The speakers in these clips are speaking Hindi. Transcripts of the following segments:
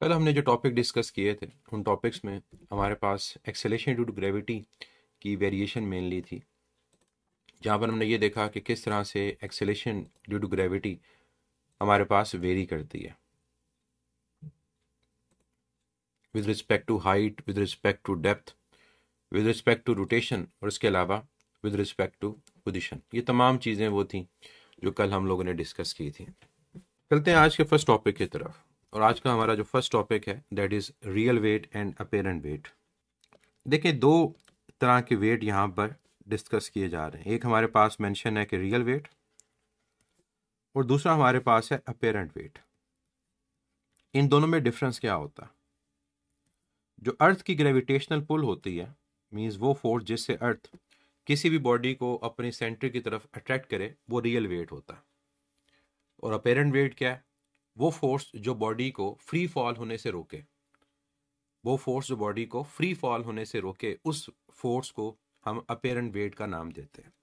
कल हमने जो टॉपिक डिस्कस किए थे उन टॉपिक्स में हमारे पास एक्सेलेरेशन ड्यू टू ग्रेविटी की वेरिएशन मेनली थी, जहाँ पर हमने ये देखा कि किस तरह से एक्सेलेरेशन ड्यू टू ग्रेविटी हमारे पास वेरी करती है with respect to height, with respect to depth, with respect to rotation और इसके अलावा विद रिस्पेक्ट टू पोजिशन। ये तमाम चीज़ें वो थी जो कल हम लोगों ने डिस्कस की थी। चलते हैं आज के फर्स्ट टॉपिक की तरफ, और आज का हमारा जो फर्स्ट टॉपिक है that is real weight and apparent weight. देखिए, दो तरह के वेट यहाँ पर डिस्कस किए जा रहे हैं। एक हमारे पास मेंशन है कि रियल वेट, और दूसरा हमारे पास है अपेरेंट वेट। इन दोनों में डिफरेंस क्या होता है? जो अर्थ की ग्रेविटेशनल पुल होती है, मींस वो फोर्स जिससे अर्थ किसी भी बॉडी को अपने सेंटर की तरफ अट्रैक्ट करे, वो रियल वेट होता है। और अपेरेंट वेट क्या है? वो फोर्स जो बॉडी को फ्री फॉल होने से रोके, वो फोर्स जो बॉडी को फ्री फॉल होने से रोके, उस फोर्स को हम अपेरेंट वेट का नाम देते हैं।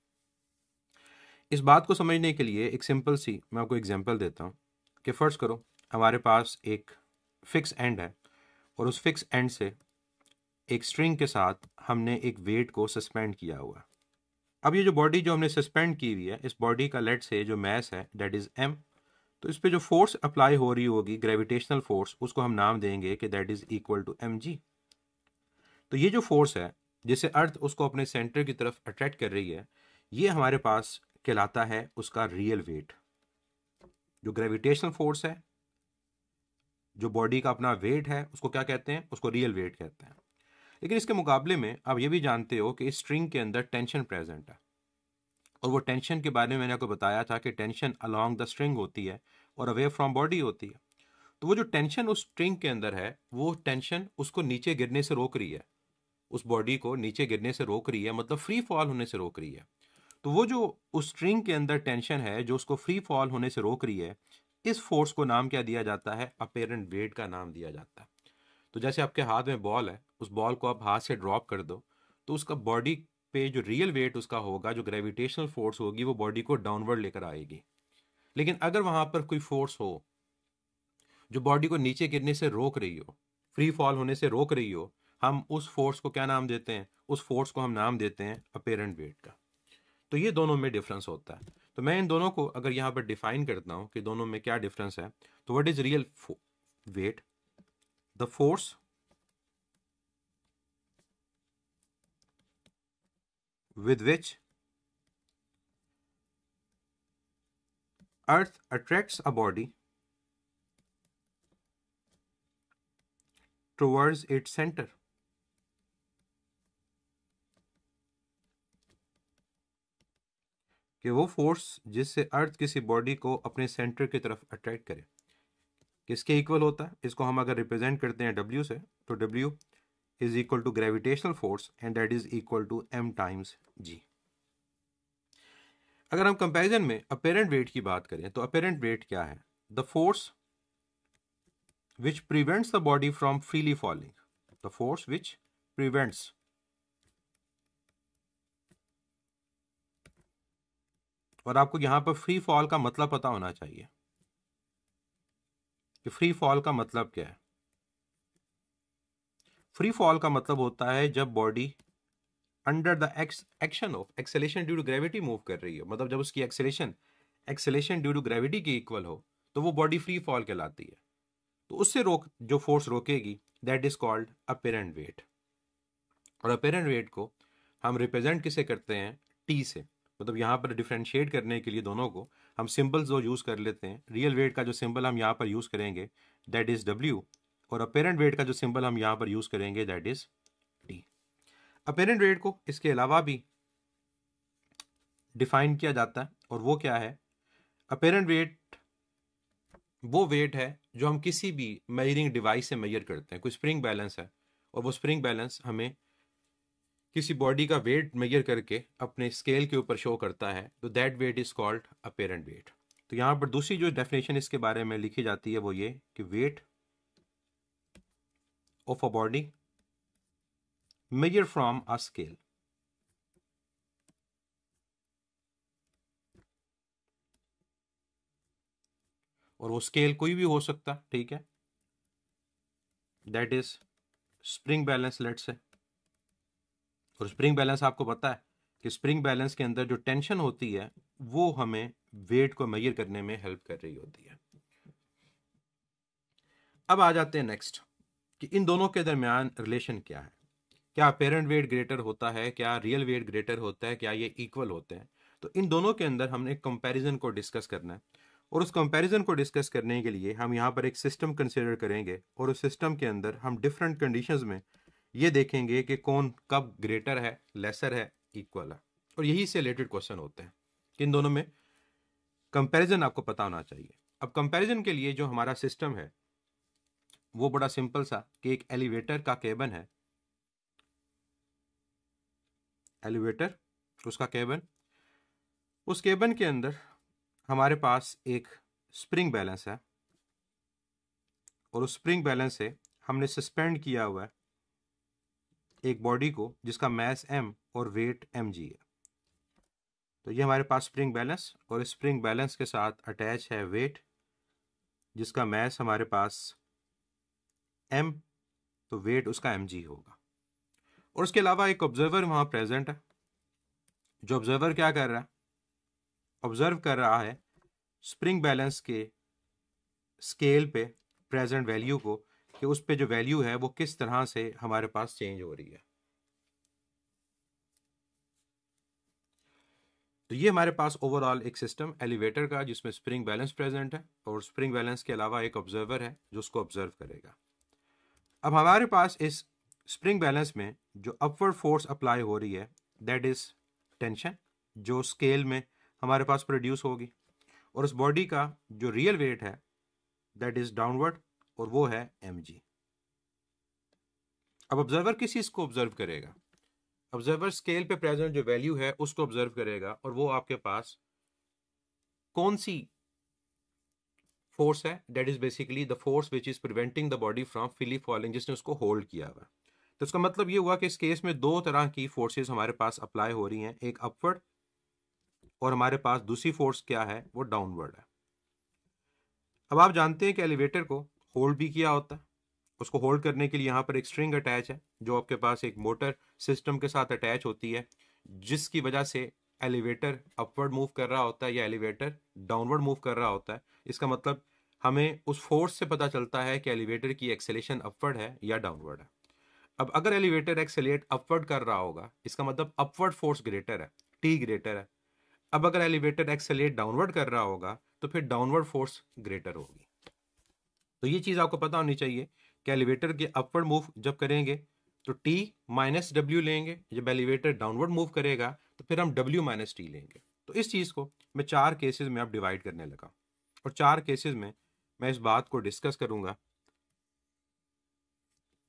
इस बात को समझने के लिए एक सिंपल सी मैं आपको एग्जांपल देता हूँ कि फ़र्ज़ करो हमारे पास एक फिक्स एंड है, और उस फिक्स एंड से एक स्ट्रिंग के साथ हमने एक वेट को सस्पेंड किया हुआ है। अब ये जो बॉडी जो हमने सस्पेंड की हुई है, इस बॉडी का लेट से जो मैस है दैट इज़ m, तो इस पर जो फोर्स अप्लाई हो रही होगी, ग्रेविटेशनल फोर्स, उसको हम नाम देंगे कि that is equal to mg। तो ये जो फोर्स है जिसे अर्थ उसको अपने सेंटर की तरफ अट्रैक्ट कर रही है, ये हमारे पास कहलाता है उसका रियल वेट। जो ग्रेविटेशनल फोर्स है, जो बॉडी का अपना वेट है, उसको क्या कहते हैं? उसको रियल वेट कहते हैं। लेकिन इसके मुकाबले में आप ये भी जानते हो कि इस स्ट्रिंग के अंदर टेंशन प्रेजेंट है, और वो टेंशन के बारे में मैंने आपको बताया था कि टेंशन अलोंग द स्ट्रिंग होती है और अवे फ्रॉम बॉडी होती है। तो वो जो टेंशन उस स्ट्रिंग के अंदर है, वो टेंशन उसको नीचे गिरने से रोक रही है, उस बॉडी को नीचे गिरने से रोक रही है, मतलब फ्री फॉल होने से रोक रही है। तो वो जो उस स्ट्रिंग के अंदर टेंशन है जो उसको फ्री फॉल होने से रोक रही है, इस फोर्स को नाम क्या दिया जाता है? अपेरेंट वेट का नाम दिया जाता है। तो जैसे आपके हाथ में बॉल है, उस बॉल को आप हाथ से ड्रॉप कर दो, तो उसका बॉडी पे जो रियल वेट उसका होगा, जो ग्रेविटेशनल फोर्स होगी, वो बॉडी को डाउनवर्ड लेकर आएगी। लेकिन अगर वहां पर कोई फोर्स हो जो बॉडी को नीचे गिरने से रोक रही हो, फ्री फॉल होने से रोक रही हो, हम उस फोर्स को क्या नाम देते हैं? उस फोर्स को हम नाम देते हैं अपेरेंट वेट का। तो ये दोनों में डिफरेंस होता है। तो मैं इन दोनों को अगर यहाँ पर डिफाइन करता हूँ कि दोनों में क्या डिफरेंस है, तो what is real weight? The force with which Earth attracts a body towards its center। कि वो फोर्स जिससे अर्थ किसी बॉडी को अपने सेंटर की तरफ अट्रैक्ट करे, किसके इक्वल होता है? इसको हम अगर रिप्रेजेंट करते हैं W से, तो W is equal to gravitational force and that is equal to m times g। अगर हम कंपैरिजन में अपेरेंट वेट की बात करें, तो अपेरेंट वेट क्या है? The force which prevents the body from freely falling, the force which prevents, और आपको यहां पर फ्री फॉल का मतलब पता होना चाहिए कि फ्री फॉल का मतलब क्या है। फ्री फॉल का मतलब होता है जब body under the action of acceleration due to gravity move कर रही हो, मतलब जब उसकी एक्सेलेरेशन ड्यू टू ग्रेविटी की इक्वल हो, तो वो बॉडी फ्री फॉल कहलाती है। तो उससे रोक जो फोर्स रोकेगी, that is called apparent weight. और अपेरेंट वेट को हम रिप्रेजेंट किसे करते हैं? टी से। मतलब यहाँ पर डिफ्रेंशिएट करने के लिए दोनों को हम सिंबल्स जो यूज़ कर लेते हैं। रियल वेट का जो सिंबल हम यहाँ पर यूज़ करेंगे दैट इज़ डब्ल्यू, और अपेरेंट वेट का जो सिंबल हम यहाँ पर यूज़ करेंगे that is T. Apparent weight को इसके अलावा भी डिफाइन किया जाता है, और वो क्या है? अपेरेंट वेट वो वेट है जो हम किसी भी मेजरिंग डिवाइस से मेजर करते हैं। कोई स्प्रिंग बैलेंस है, और वो स्प्रिंग बैलेंस हमें किसी बॉडी का वेट मेजर करके अपने स्केल के ऊपर शो करता है, तो that weight is called apparent weight. तो यहाँ पर दूसरी जो डेफिनेशन इसके बारे में लिखी जाती है वो ये कि weight of a body measure from a scale. और वो स्केल कोई भी हो सकता, ठीक है। दैट इज स्प्रिंग बैलेंस लेट से। और स्प्रिंग बैलेंस आपको पता है कि स्प्रिंग बैलेंस के अंदर जो टेंशन होती है वो हमें वेट को मेजर करने में हेल्प कर रही होती है। अब आ जाते हैं नेक्स्ट कि इन दोनों के दरमियान रिलेशन क्या है। क्या अपेरेंट वेट ग्रेटर होता है, क्या रियल वेट ग्रेटर होता है, क्या ये इक्वल होते हैं? तो इन दोनों के अंदर हमने एक कंपैरिजन को डिस्कस करना है, और उस कंपैरिजन को डिस्कस करने के लिए हम यहाँ पर एक सिस्टम कंसिडर करेंगे, और उस सिस्टम के अंदर हम डिफरेंट कंडीशंस में ये देखेंगे कि कौन कब ग्रेटर है, लेसर है, इक्वल है। और यही से रिलेटेड क्वेश्चन होते हैं कि इन दोनों में कंपैरिजन आपको पता होना चाहिए। अब कंपैरिजन के लिए जो हमारा सिस्टम है वो बड़ा सिंपल सा कि एक एलिवेटर का केबिन है, एलिवेटर उसका केबिन, उस केबिन के अंदर हमारे पास एक स्प्रिंग बैलेंस है, और उस स्प्रिंग बैलेंस से हमने सस्पेंड किया हुआ है एक बॉडी को जिसका मास m और वेट mg है। तो ये हमारे पास स्प्रिंग बैलेंस, और इस स्प्रिंग बैलेंस के साथ अटैच है वेट जिसका मास हमारे पास m, तो वेट उसका mg होगा। और उसके अलावा एक ऑब्जर्वर वहां प्रेजेंट है। जो ऑब्जर्वर क्या कर रहा है, ऑब्जर्व कर रहा है स्प्रिंग बैलेंस के स्केल पे प्रेजेंट वैल्यू को, कि उस पे जो वैल्यू है वो किस तरह से हमारे पास चेंज हो रही है। तो ये हमारे पास ओवरऑल एक सिस्टम एलिवेटर का जिसमें स्प्रिंग बैलेंस प्रेजेंट है, और स्प्रिंग बैलेंस के अलावा एक ऑब्जर्वर है जो उसको ऑब्जर्व करेगा। अब हमारे पास इस स्प्रिंग बैलेंस में जो अपवर्ड फोर्स अप्लाई हो रही है दैट इज टेंशन, जो स्केल में हमारे पास प्रोड्यूस होगी, और उस बॉडी का जो रियल वेट है दैट इज डाउनवर्ड, और वो है mg। अब ऑब्जर्वर किस चीज को ऑब्जर्व करेगा, ऑब्जर्वर स्केल पे प्रेजेंट जो वैल्यू है उसको ऑब्जर्व करेगा, और वो आपके पास कौन सी फोर्स है, that is basically the force which is preventing the body from freely falling, जिसने उसको होल्ड किया हुआ। तो इसका मतलब ये हुआ कि इस केस में दो तरह की फोर्सेस हमारे पास अप्लाई हो रही हैं, एक अपवर्ड और हमारे पास दूसरी फोर्स क्या है वो डाउनवर्ड है। अब आप जानते हैं कि एलिवेटर को होल्ड भी किया होता है, उसको होल्ड करने के लिए यहाँ पर एक स्ट्रिंग अटैच है जो आपके पास एक मोटर सिस्टम के साथ अटैच होती है, जिसकी वजह से एलिवेटर अपवर्ड मूव कर रहा होता है या एलिवेटर डाउनवर्ड मूव कर रहा होता है। इसका मतलब हमें उस फोर्स से पता चलता है कि एलिवेटर की एक्सेलेरेशन अपवर्ड है या डाउनवर्ड है। अब अगर एलिवेटर एक्सेलेरेट अपवर्ड कर रहा होगा इसका मतलब अपवर्ड फोर्स ग्रेटर है, टी ग्रेटर है। अब अगर एलिवेटर एक्सेलेरेट डाउनवर्ड कर रहा होगा तो फिर डाउनवर्ड फोर्स ग्रेटर होगी। तो ये चीज आपको पता होनी चाहिए कि एलिवेटर के अपवर्ड मूव जब करेंगे तो टी माइनस डब्ल्यू लेंगे, जब एलिवेटर डाउनवर्ड मूव करेगा तो फिर हम डब्ल्यू माइनस टी लेंगे। तो इस चीज को मैं चार केसेस में अब डिवाइड करने लगा, और चार केसेस में मैं इस बात को डिस्कस करूंगा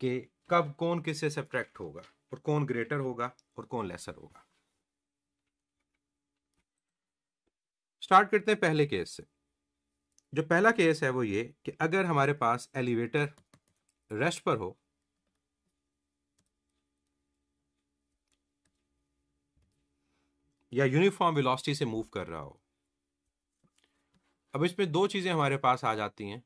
कि कब कौन किससे सब्ट्रैक्ट होगा, और कौन ग्रेटर होगा और कौन लेसर होगा। स्टार्ट करते हैं पहले केस से। जो पहला केस है वो ये कि अगर हमारे पास एलिवेटर रेस्ट पर हो या यूनिफॉर्म वेलोसिटी से मूव कर रहा हो। अब इसमें दो चीजें हमारे पास आ जाती हैं।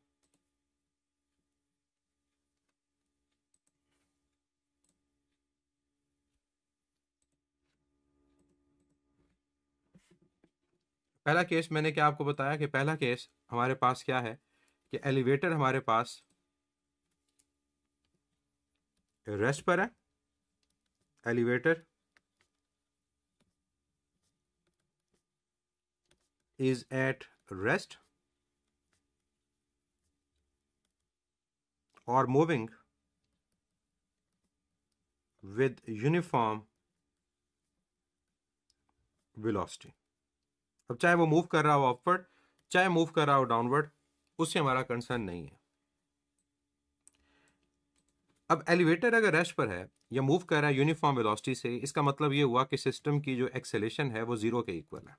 पहला केस मैंने क्या आपको बताया कि पहला केस हमारे पास क्या है कि एलिवेटर हमारे पास रेस्ट पर है, elevator is at rest or moving with uniform velocity। अब चाहे वो मूव कर रहा हो अपवर्ड चाहे मूव कर रहा हो डाउनवर्ड, उससे हमारा कंसर्न नहीं है। अब एलिवेटर अगर रेस्ट पर है या मूव कर रहा है यूनिफॉर्म वेलोसिटी से, इसका मतलब ये हुआ कि सिस्टम की जो एक्सेलेरेशन है वो जीरो के इक्वल है।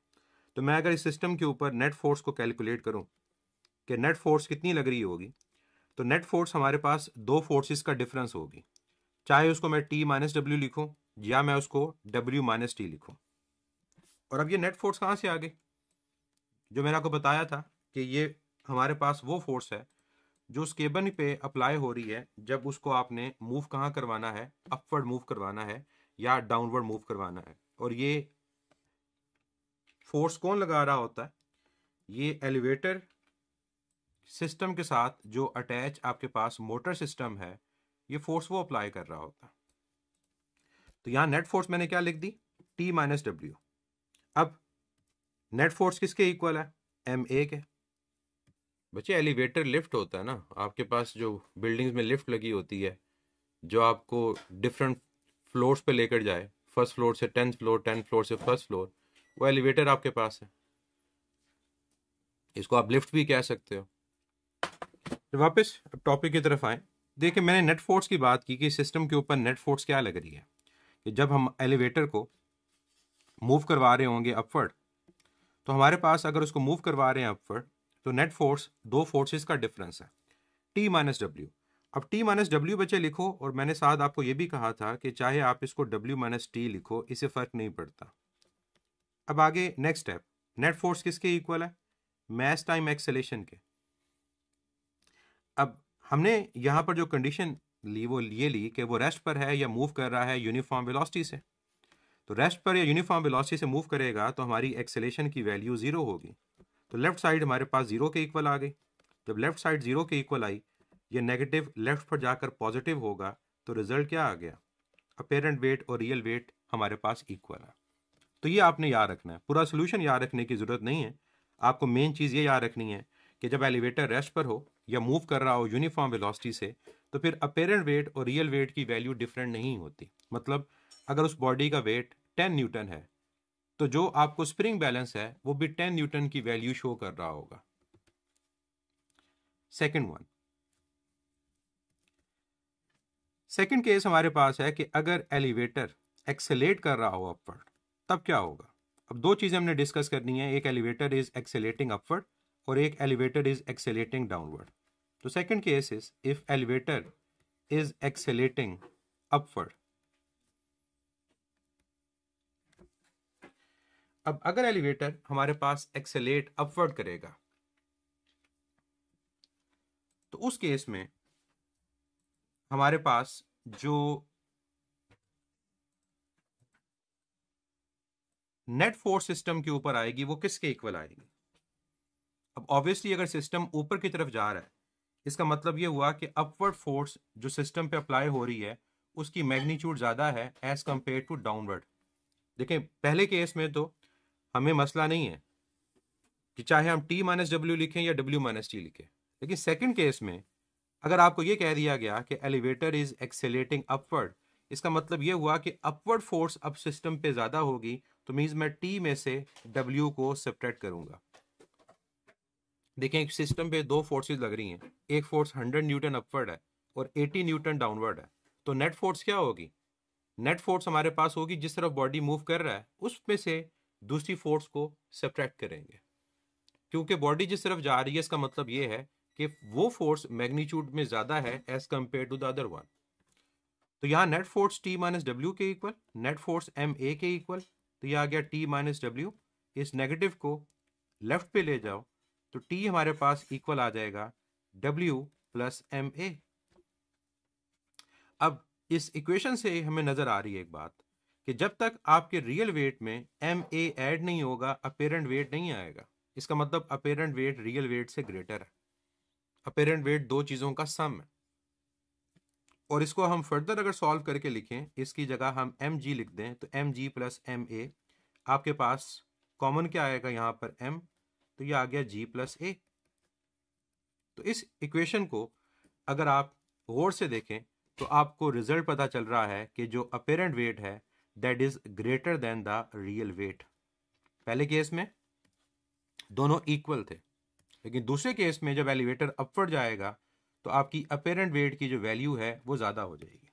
तो मैं अगर इस सिस्टम के ऊपर नेट फोर्स को कैलकुलेट करूं कि नेट फोर्स कितनी लग रही होगी, तो नेट फोर्स हमारे पास दो फोर्सेस का डिफरेंस होगी, चाहे उसको मैं टी माइनस डब्ल्यू लिखूं या मैं उसको डब्ल्यू माइनस टी लिखूं। और अब ये नेट फोर्स कहां से आ गई, जो मैंने आपको बताया था कि ये हमारे पास वो फोर्स है जो उस केबल पे अप्लाई हो रही है जब उसको आपने मूव कहाँ करवाना है, अपवर्ड मूव करवाना है या डाउनवर्ड मूव करवाना है। और ये फोर्स कौन लगा रहा होता है? ये एलिवेटर सिस्टम के साथ जो अटैच आपके पास मोटर सिस्टम है, ये फोर्स वो अप्लाई कर रहा होता है। तो यहां नेट फोर्स मैंने क्या लिख दी? T minus W. अब नेट फोर्स किसके इक्वल है? एम ए के। बच्चे एलिवेटर लिफ्ट होता है ना, आपके पास जो बिल्डिंग्स में लिफ्ट लगी होती है जो आपको डिफरेंट फ्लोर्स पे लेकर जाए, फर्स्ट फ्लोर से 10th फ्लोर, 10th फ्लोर से फर्स्ट फ्लोर, वो एलिवेटर आपके पास है। इसको आप लिफ्ट भी कह सकते हो। तो वापस अब टॉपिक की तरफ आए। देखिए, मैंने नेट फोर्स की बात की कि सिस्टम के ऊपर नेट फोर्स क्या लग रही है कि जब हम एलिवेटर को मूव करवा रहे होंगे अपवर्ड, तो हमारे पास अगर उसको मूव करवा रहे हैं अपवर्ड, तो नेट फोर्स दो फोर्सेस का डिफरेंस है, T माइनस डब्ल्यू। अब T माइनस डब्ल्यू बच्चे लिखो, और मैंने साथ आपको ये भी कहा था कि चाहे आप इसको W माइनस टी लिखो, इससे फर्क नहीं पड़ता। अब आगे नेक्स्ट स्टेप, नेट फोर्स किसके इक्वल है? मास टाइम एक्सेलेरेशन के। अब हमने यहां पर जो कंडीशन ली वो ये ली कि वो रेस्ट पर है या मूव कर रहा है यूनिफॉर्म वेलोसिटी से। तो रेस्ट पर या यूनिफॉर्म वेलोसिटी से मूव करेगा तो हमारी एक्सेलेरेशन की वैल्यू 0 होगी। तो लेफ्ट साइड हमारे पास 0 के इक्वल आ गई। जब लेफ्ट साइड 0 के इक्वल आई, ये नेगेटिव लेफ्ट पर जाकर पॉजिटिव होगा, तो रिजल्ट क्या आ गया? अपेरेंट वेट और रियल वेट हमारे पास इक्वल है। तो ये आपने याद रखना है, पूरा सोल्यूशन याद रखने की जरूरत नहीं है। आपको मेन चीज़ ये याद रखनी है कि जब एलिवेटर रेस्ट पर हो या मूव कर रहा हो यूनिफॉर्म वेलोसिटी से, तो फिर अपेरेंट वेट और रियल वेट की वैल्यू डिफरेंट नहीं होती। मतलब अगर उस बॉडी का वेट 10 न्यूटन है, तो जो आपको स्प्रिंग बैलेंस है वो भी 10 न्यूटन की वैल्यू शो कर रहा होगा। सेकंड केस हमारे पास है कि अगर एलिवेटर एक्सेलेट कर रहा हो अपवर्ड, तब क्या होगा? अब दो चीजें हमने डिस्कस करनी है, एक एलिवेटर इज एक्सेलेटिंग अपवर्ड और एक एलिवेटर इज एक्सेलेटिंग डाउनवर्ड। तो second case is if elevator is accelerating upward. अब अगर एलिवेटर हमारे पास एक्सेलेट अपवर्ड करेगा, तो उस केस में हमारे पास जो नेट फोर्स सिस्टम के ऊपर आएगी वो किसके इक्वल आएगी? अब ऑब्वियसली अगर सिस्टम ऊपर की तरफ जा रहा है, इसका मतलब ये हुआ कि अपवर्ड फोर्स जो सिस्टम पे अप्लाई हो रही है उसकी मैग्नीट्यूड ज्यादा है एज कंपेयर टू डाउनवर्ड। देखें, पहले केस में तो हमें मसला नहीं है कि चाहे हम T माइनस डब्ल्यू लिखें या W माइनस टी लिखें, लेकिन सेकंड केस में अगर आपको ये कह दिया गया कि एलिवेटर इज एक्सेलेटिंग अपवर्ड, इसका मतलब ये हुआ कि अपवर्ड फोर्स अब सिस्टम पे ज्यादा होगी, तो मींस मैं T में से W को सब्ट्रैक्ट करूंगा। देखें, सिस्टम पे दो फोर्सेस लग रही हैं, एक फोर्स 100 न्यूटन अपवर्ड है और 80 न्यूटन डाउनवर्ड है। तो नेट फोर्स क्या होगी? नेट फोर्स हमारे पास होगी जिस तरफ बॉडी मूव कर रहा है उसमें से दूसरी फोर्स को सब्ट्रैक्ट करेंगे। क्योंकि बॉडी जिस तरफ जा रही है, इसका मतलब ये है कि वो फोर्स मैग्नीट्यूड में ज्यादा है as compare to the other one. तो यहाँ net force T minus W के इक्वल, नेट फोर्स एम ए के इक्वल। तो यह आ गया T माइनस डब्ल्यू। इस नेगेटिव को लेफ्ट पे ले जाओ तो T हमारे पास इक्वल आ जाएगा W प्लस एम ए। अब इस इक्वेशन से हमें नजर आ रही है एक बात कि जब तक आपके रियल वेट में एम ए ऐड नहीं होगा, अपेरेंट वेट नहीं आएगा। इसका मतलब अपेरेंट वेट रियल वेट से ग्रेटर है। अपेरेंट वेट दो चीजों का सम है। और इसको हम फर्दर अगर सॉल्व करके लिखें, इसकी जगह हम एम जी लिख दें, तो m g plus m a, आपके पास कॉमन क्या आएगा यहाँ पर? एम, तो ये आ गया जी प्लस ए। तो इस इक्वेशन को अगर आप गौर से देखें तो आपको रिजल्ट पता चल रहा है कि जो अपेरेंट वेट है that is greater than the real weight. पहले केस में दोनों इक्वल थे, लेकिन दूसरे केस में जब एलिवेटर अपवर्ड जाएगा तो आपकी अपेरेंट वेट की जो वैल्यू है वो ज्यादा हो जाएगी।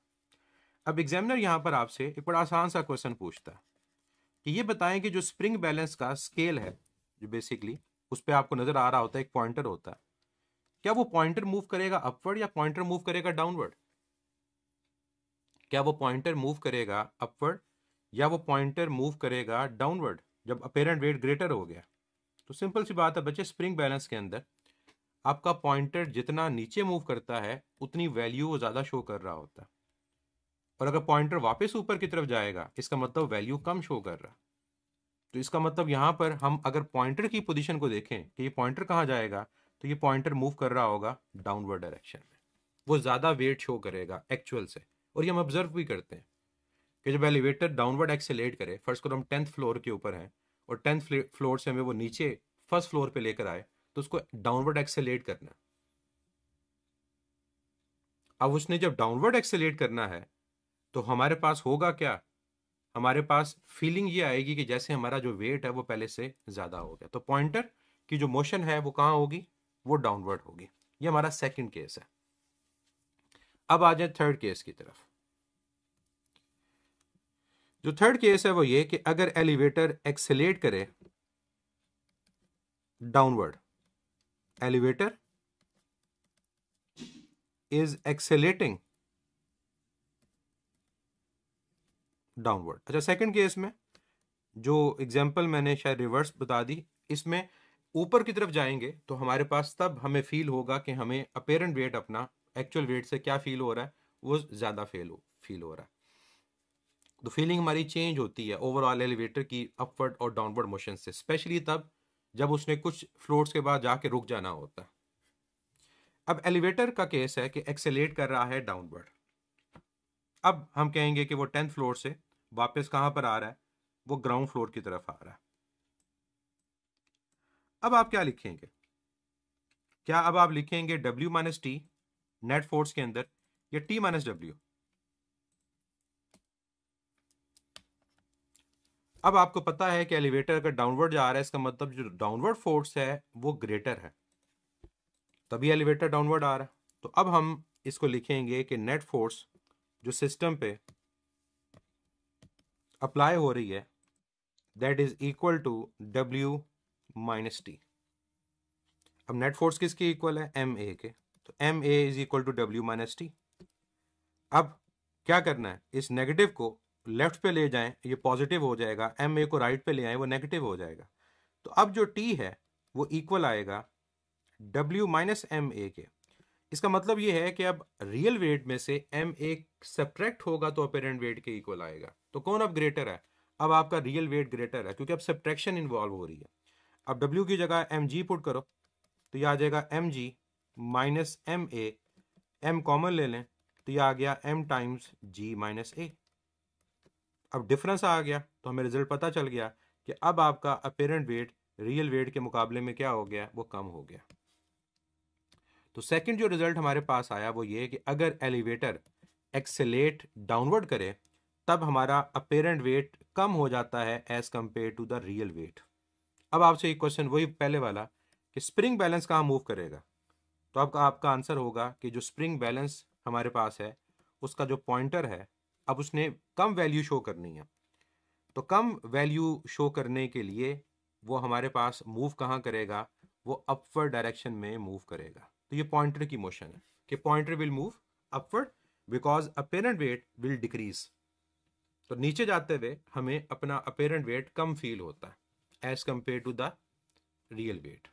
अब एग्जामिनर यहां पर आपसे एक बड़ा आसान सा क्वेश्चन पूछता है कि ये बताएं कि जो स्प्रिंग बैलेंस का स्केल है, जो बेसिकली उस पर आपको नजर आ रहा होता है, एक पॉइंटर होता है, क्या वो पॉइंटर मूव करेगा अपवर्ड या पॉइंटर मूव करेगा डाउनवर्ड? क्या वो पॉइंटर मूव करेगा अपवर्ड या वो पॉइंटर मूव करेगा डाउनवर्ड जब अपेरेंट वेट ग्रेटर हो गया? तो सिंपल सी बात है बच्चे, स्प्रिंग बैलेंस के अंदर आपका पॉइंटर जितना नीचे मूव करता है उतनी वैल्यू वो ज़्यादा शो कर रहा होता है, और अगर पॉइंटर वापस ऊपर की तरफ जाएगा इसका मतलब वैल्यू कम शो कर रहा है। तो इसका मतलब यहाँ पर हम अगर पॉइंटर की पोजीशन को देखें कि ये पॉइंटर कहाँ जाएगा, तो ये पॉइंटर मूव कर रहा होगा डाउनवर्ड डायरेक्शन में, वो ज़्यादा वेट शो करेगा एक्चुअल से। और ये हम ऑब्जर्व भी करते हैं कि जब एलिवेटर डाउनवर्ड एक्सेलेरेट करे, फर्स्ट करो हम 10th फ्लोर के ऊपर हैं और 10th फ्लोर से हमें वो नीचे फर्स्ट फ्लोर पे लेकर आए, तो उसको डाउनवर्ड एक्सेलेरेट करना। अब उसने जब डाउनवर्ड एक्सेलेरेट करना है तो हमारे पास होगा क्या, हमारे पास फीलिंग ये आएगी कि जैसे हमारा जो वेट है वो पहले से ज्यादा हो गया। तो पॉइंटर की जो मोशन है वो कहाँ होगी, वो डाउनवर्ड होगी। ये हमारा सेकंड केस है। अब आ जाए थर्ड केस की तरफ। जो थर्ड केस है वो ये कि अगर एलिवेटर एक्सेलेरेट करे downward, elevator is accelerating downward. अच्छा, सेकंड केस में जो एग्जांपल मैंने शायद रिवर्स बता दी, इसमें ऊपर की तरफ जाएंगे तो हमारे पास तब हमें फील होगा कि हमें अपेरेंट वेट अपना एक्चुअल वेट से क्या फील हो रहा है, वो ज्यादा फील हो रहा है। तो फीलिंग हमारी चेंज होती है ओवरऑल एलिवेटर की अपवर्ड और डाउनवर्ड मोशन से, स्पेशली तब जब उसने कुछ फ्लोर्स के बाद जाके रुक जाना होता है। अब एलिवेटर का केस है कि एक्सेलेरेट कर रहा है डाउनवर्ड। अब हम कहेंगे कि वो 10th फ्लोर से वापस कहां पर आ रहा है, वो ग्राउंड फ्लोर की तरफ आ रहा है। अब आप क्या लिखेंगे, क्या अब आप लिखेंगे W minus T net force के अंदर, या T माइनस डब्ल्यू? अब आपको पता है कि एलिवेटर अगर डाउनवर्ड जा रहा है इसका मतलब जो डाउनवर्ड फोर्स है वो ग्रेटर है, तभी एलिवेटर डाउनवर्ड आ रहा है। तो अब हम इसको लिखेंगे कि नेट फोर्स जो सिस्टम पे अप्लाई हो रही है that is equal to W minus T. अब नेट फोर्स किसके इक्वल है, MA के, तो MA is equal to W minus T. अब क्या करना है, इस नेगेटिव को लेफ्ट पे ले जाएं, ये पॉजिटिव हो जाएगा, MA को राइट पे ले आए वो नेगेटिव हो जाएगा। तो अब जो T है वो इक्वल आएगा W माइनस MA के। इसका मतलब ये है कि अब रियल वेट में से MA सब्ट्रैक्ट होगा तो अपेरेंट वेट के इक्वल आएगा। तो कौन अब ग्रेटर है, अब आपका रियल वेट ग्रेटर है क्योंकि अब सब्ट्रैक्शन इन्वॉल्व हो रही है। अब W की जगह mg पुट करो तो ये आ जाएगा mg minus MA, m common ले लें तो ये आ गया m times g minus a। अब डिफरेंस आ गया तो हमें रिजल्ट पता चल गया कि अब आपका अपेरेंट वेट रियल वेट के मुकाबले में क्या हो गया, वो कम हो गया। तो सेकंड जो रिजल्ट हमारे पास आया वो ये कि अगर एलिवेटर एक्सेलेरेट डाउनवर्ड करे तब हमारा अपेरेंट वेट कम हो जाता है as compare to the real weight. अब आपसे एक क्वेश्चन वही पहले वाला कि स्प्रिंग बैलेंस कहाँ मूव करेगा, तो आपका आंसर होगा कि जो स्प्रिंग बैलेंस हमारे पास है उसका जो पॉइंटर है, अब उसने कम वैल्यू शो करनी है। तो कम वैल्यू शो करने के लिए वो हमारे पास मूव कहाँ करेगा, वो अपवर्ड डायरेक्शन में मूव करेगा। तो ये पॉइंटर की मोशन है कि pointer will move upward because apparent weight will decrease. तो नीचे जाते हुए हमें अपना अपेरेंट वेट कम फील होता है as compare to the real wait.